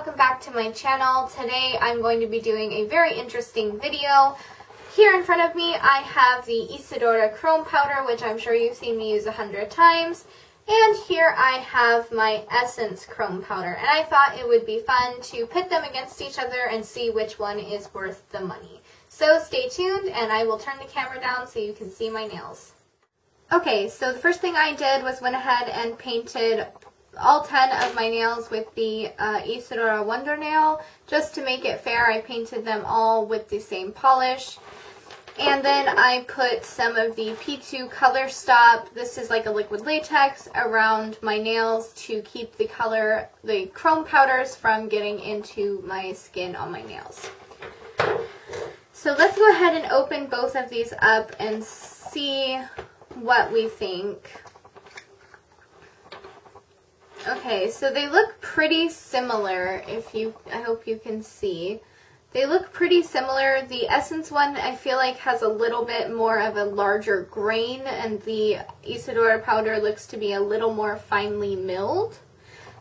welcome back to my channel. Today I'm going to be doing a very interesting video. Here in front of me I have the Isadora Chrome Powder, which I'm sure you've seen me use 100 times. And here I have my Essence Chrome Powder, and I thought it would be fun to pit them against each other and see which one is worth the money. So stay tuned and I will turn the camera down so you can see my nails. Okay, so the first thing I did was went ahead and painted all 10 of my nails with the Isadora Wonder Nail. Just to make it fair, I painted them all with the same polish. And then I put some of the P2 Color Stop, this is like a liquid latex, around my nails to keep the chrome powders from getting into my skin on my nails. So let's go ahead and open both of these up and see what we think. Okay, so they look pretty similar, I hope you can see. They look pretty similar. The Essence one I feel like has a little bit more of a larger grain, and the Isadora powder looks to be a little more finely milled.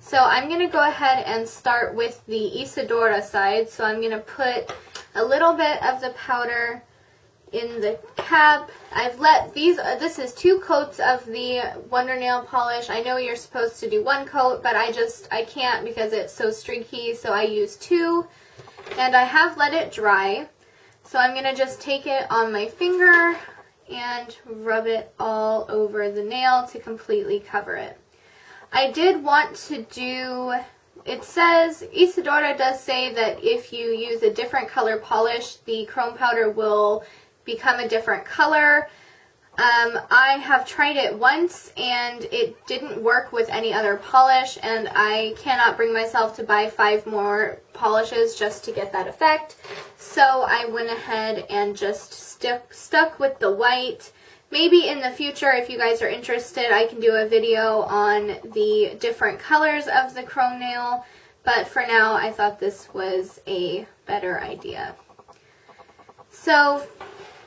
So I'm going to go ahead and start with the Isadora side. So I'm going to put a little bit of the powder in the cap. I've let this is 2 coats of the Wonder Nail polish. I know you're supposed to do 1 coat, but I can't because it's so streaky, so I use 2. And I have let it dry. So I'm going to just take it on my finger and rub it all over the nail to completely cover it. I did want to do, it says, Isadora does say that if you use a different color polish, the chrome powder will become a different color. I have tried it once and it didn't work with any other polish, and I cannot bring myself to buy 5 more polishes just to get that effect. So I went ahead and just stuck with the white. Maybe in the future, if you guys are interested, I can do a video on the different colors of the chrome nail, but for now I thought this was a better idea. So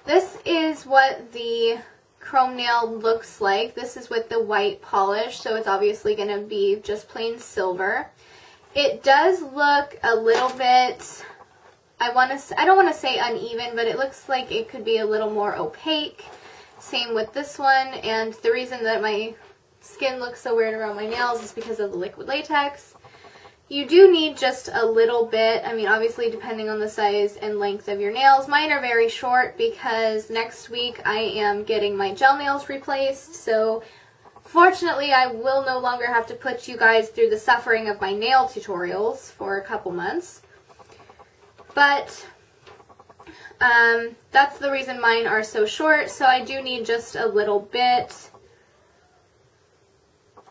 this is what the chrome nail looks like. This is with the white polish, so it's obviously going to be just plain silver. It does look a little bit, I don't want to say uneven, but it looks like it could be a little more opaque. Same with this one, and the reason that my skin looks so weird around my nails is because of the liquid latex. You do need just a little bit, I mean obviously depending on the size and length of your nails. Mine are very short because next week I am getting my gel nails replaced, so fortunately I will no longer have to put you guys through the suffering of my nail tutorials for a couple months. But that's the reason mine are so short, so I do need just a little bit.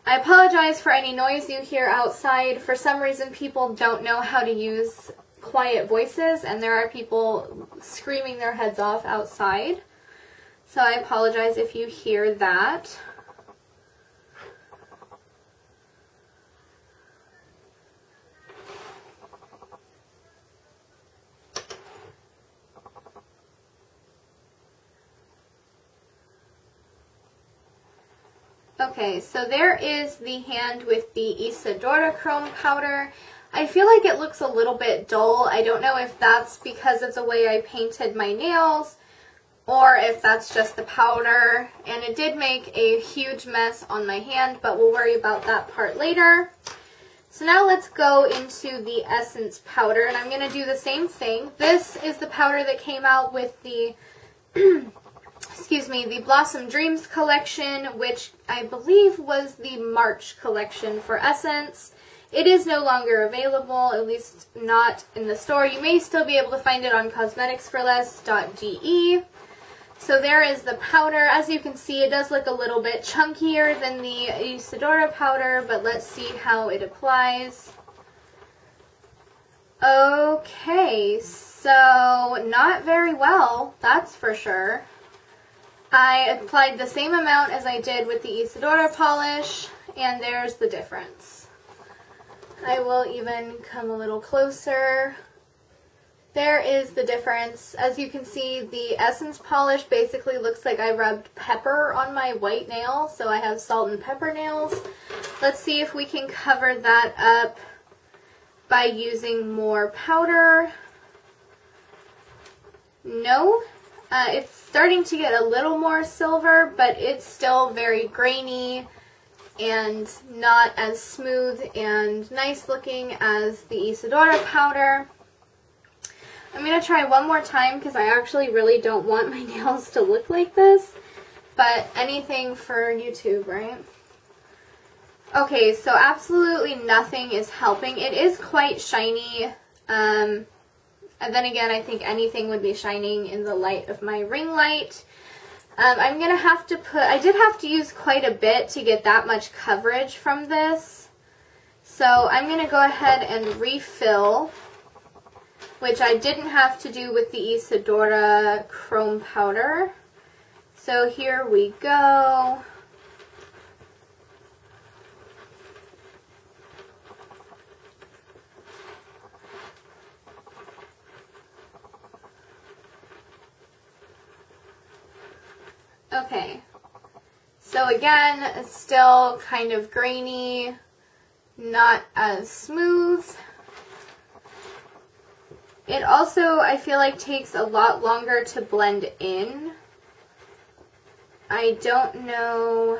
I apologize for any noise you hear outside. For some reason people don't know how to use quiet voices, and there are people screaming their heads off outside. So I apologize if you hear that. Okay, so there is the hand with the Isadora Chrome Powder. I feel like it looks a little bit dull. I don't know if that's because of the way I painted my nails or if that's just the powder. And it did make a huge mess on my hand, but we'll worry about that part later. So now let's go into the Essence powder, and I'm going to do the same thing. This is the powder that came out with the excuse me, the Blossom Dreams collection, which I believe was the March collection for Essence. It is no longer available, at least not in the store. You may still be able to find it on cosmeticsforless.de. So there is the powder. As you can see, it does look a little bit chunkier than the Isadora powder, but let's see how it applies. Okay, so not very well, that's for sure. I applied the same amount as I did with the Isadora polish, and there's the difference. I will even come a little closer. There is the difference. As you can see, the Essence polish basically looks like I rubbed pepper on my white nail, so I have salt and pepper nails. Let's see if we can cover that up by using more powder. No, it's starting to get a little more silver, but it's still very grainy and not as smooth and nice looking as the Isadora powder. I'm going to try one more time because I actually really don't want my nails to look like this, but anything for YouTube, right? Okay, so absolutely nothing is helping. It is quite shiny, and then again, I think anything would be shining in the light of my ring light. I'm going to have to I did have to use quite a bit to get that much coverage from this. So I'm going to go ahead and refill, which I didn't have to do with the Isadora Chrome Powder. So here we go. Okay, so again, it's still kind of grainy, not as smooth. It also, I feel like, takes a lot longer to blend in. I don't know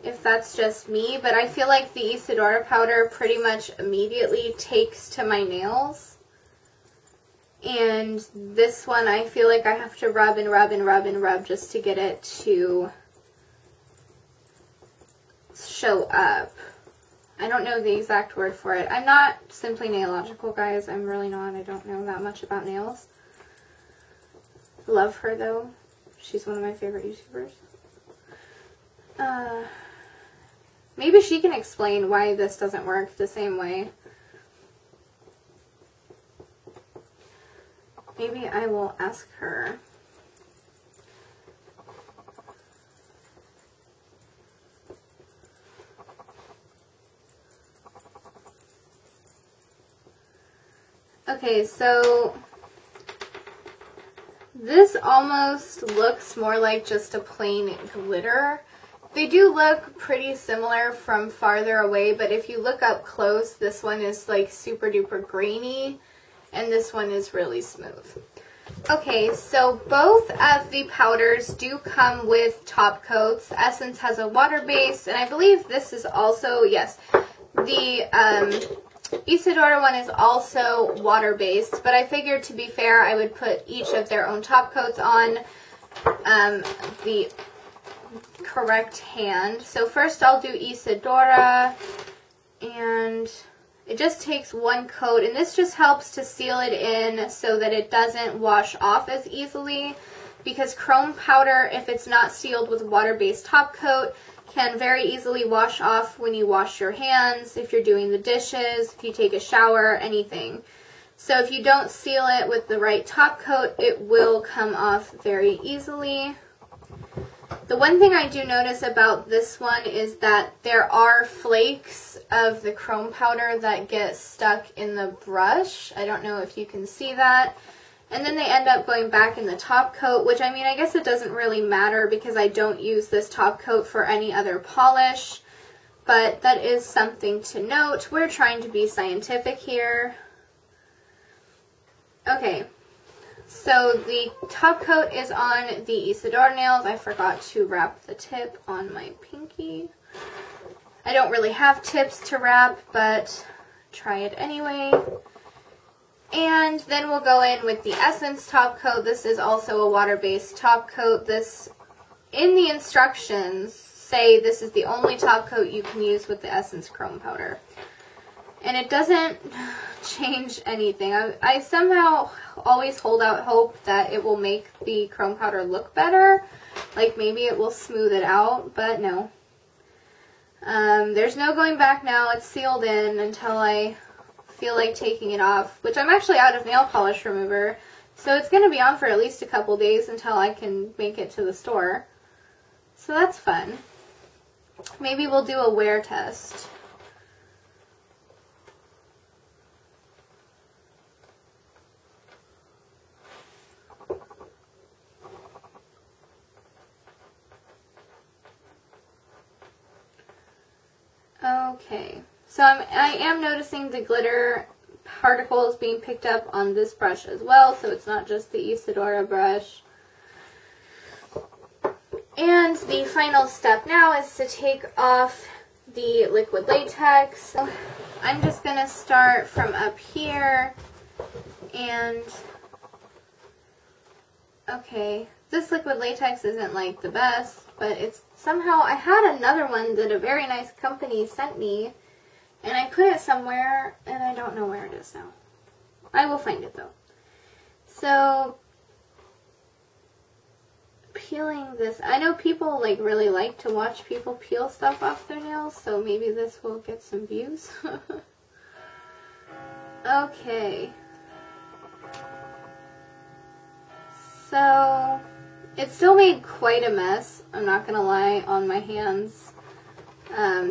if that's just me, but I feel like the Isadora powder pretty much immediately takes to my nails. And this one, I feel like I have to rub and rub and rub and rub just to get it to show up. I don't know the exact word for it. I'm not Simply Nailogical, guys. I'm really not. I don't know that much about nails. Love her, though. She's one of my favorite YouTubers. Maybe she can explain why this doesn't work the same way. Maybe I will ask her. Okay, so this almost looks more like just a plain glitter. They do look pretty similar from farther away, but if you look up close, this one is like super duper grainy, and this one is really smooth. Okay, so both of the powders do come with top coats. Essence has a water base, and I believe this is also, yes, the Isadora one is also water based, but I figured, to be fair, I would put each of their own top coats on the correct hand. So first I'll do Isadora, and it just takes one coat, and this just helps to seal it in so that it doesn't wash off as easily, because chrome powder, if it's not sealed with water-based top coat, can very easily wash off when you wash your hands, if you're doing the dishes, if you take a shower, anything. So if you don't seal it with the right top coat, it will come off very easily. The one thing I do notice about this one is that there are flakes of the chrome powder that get stuck in the brush. I don't know if you can see that. And then they end up going back in the top coat, which, I mean, I guess it doesn't really matter because I don't use this top coat for any other polish. But that is something to note. We're trying to be scientific here. Okay. So the top coat is on the Isadora nails. I forgot to wrap the tip on my pinky. I don't really have tips to wrap, but try it anyway. And then we'll go in with the Essence top coat. This is also a water-based top coat. This, in the instructions, say this is the only top coat you can use with the Essence chrome powder. And it doesn't change anything. I somehow always hold out hope that it will make the chrome powder look better. Like maybe it will smooth it out, but no. There's no going back now. It's sealed in until I feel like taking it off, which I'm actually out of nail polish remover. So it's going to be on for at least a couple days until I can make it to the store. So that's fun. Maybe we'll do a wear test. Okay, So I am noticing the glitter particles being picked up on this brush as well, so it's not just the Isadora brush. And the final step now is to take off the liquid latex. I'm just going to start from up here, and okay, this liquid latex isn't like the best, but it's somehow, I had another one that a very nice company sent me, and I put it somewhere, and I don't know where it is now. I will find it though. So, peeling this, I know people like really like to watch people peel stuff off their nails, so maybe this will get some views. Okay. So, it still made quite a mess, I'm not gonna lie, on my hands.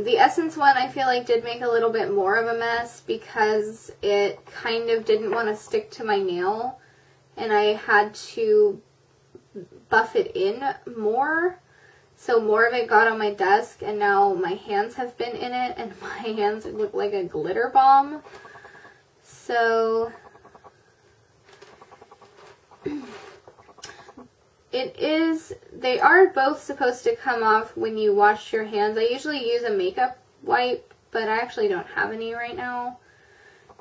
The Essence one I feel like did make a little bit more of a mess because it kind of didn't want to stick to my nail, and I had to buff it in more, so more of it got on my desk, and now my hands have been in it, and my hands look like a glitter bomb. So they are both supposed to come off when you wash your hands. I usually use a makeup wipe, but I actually don't have any right now.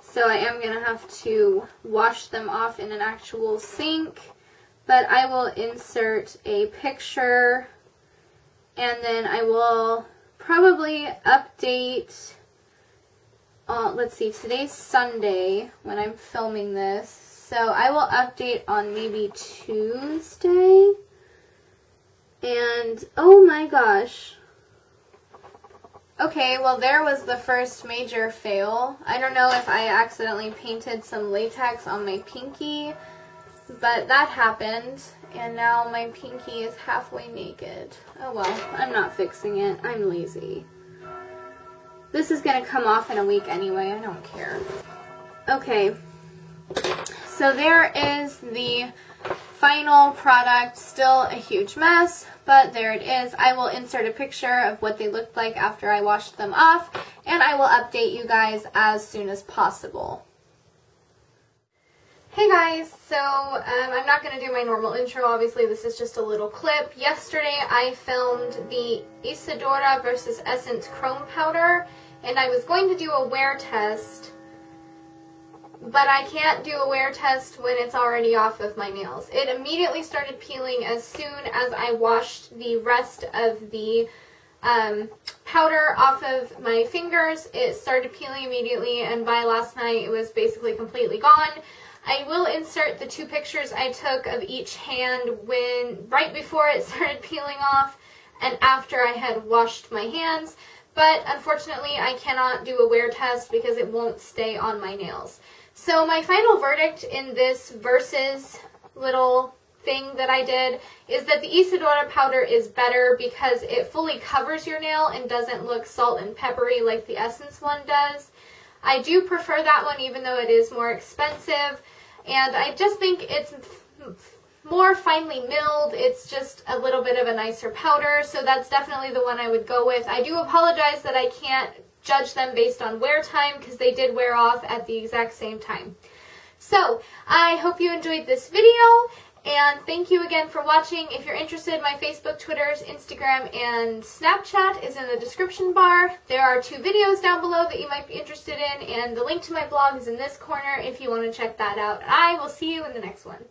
So I am going to have to wash them off in an actual sink. But I will insert a picture, and then I will probably update, let's see, today's Sunday when I'm filming this. So I will update on maybe Tuesday. And, oh my gosh. Okay, well there was the first major fail. I don't know if I accidentally painted some latex on my pinky, but that happened, and now my pinky is halfway naked. Oh well, I'm not fixing it. I'm lazy. This is going to come off in a week anyway. I don't care. Okay. So there is the final product. Still a huge mess, but there it is. I will insert a picture of what they looked like after I washed them off, and I will update you guys as soon as possible. Hey guys, so I'm not going to do my normal intro, obviously this is just a little clip. Yesterday I filmed the Isadora versus Essence Chrome Powder, and I was going to do a wear test, but I can't do a wear test when it's already off of my nails. It immediately started peeling as soon as I washed the rest of the powder off of my fingers. It started peeling immediately, and by last night it was basically completely gone. I will insert the 2 pictures I took of each hand right before it started peeling off and after I had washed my hands, but unfortunately I cannot do a wear test because it won't stay on my nails. So my final verdict in this versus little thing that I did is that the Isadora powder is better because it fully covers your nail and doesn't look salt and peppery like the Essence one does. I do prefer that one even though it is more expensive. And I just think it's more finely milled. It's just a little bit of a nicer powder, so that's definitely the one I would go with. I do apologize that I can't judge them based on wear time because they did wear off at the exact same time. So, I hope you enjoyed this video, and thank you again for watching. If you're interested, my Facebook, Twitter, Instagram, and Snapchat is in the description bar. There are 2 videos down below that you might be interested in, and the link to my blog is in this corner if you want to check that out. I will see you in the next one.